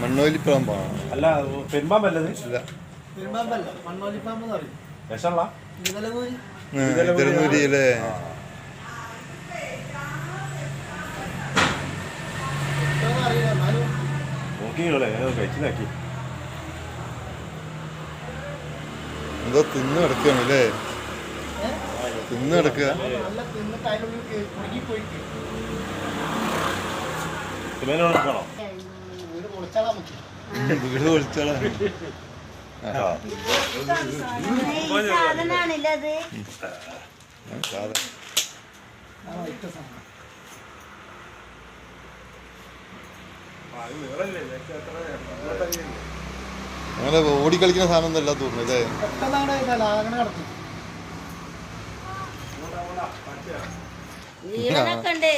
മണ്ണോലിപ്പാമ്പാ അല്ല പെരുമ്പാമ്പല്ലത് വിഷമുള്ള തിരുനൂരിയിലെ നോക്കിങ്ങളെ കഴിച്ചിലാക്കി എന്തോ തിന്ന് കിടക്കുകയാണ് അല്ലേ? തിന്ന് കിടക്കുക. വീട് പൊളിച്ചാളാ. അങ്ങനെ ഓടിക്കളിക്കുന്ന സാധനം ഒന്നും അല്ല തോന്നുന്നു അല്ലേ?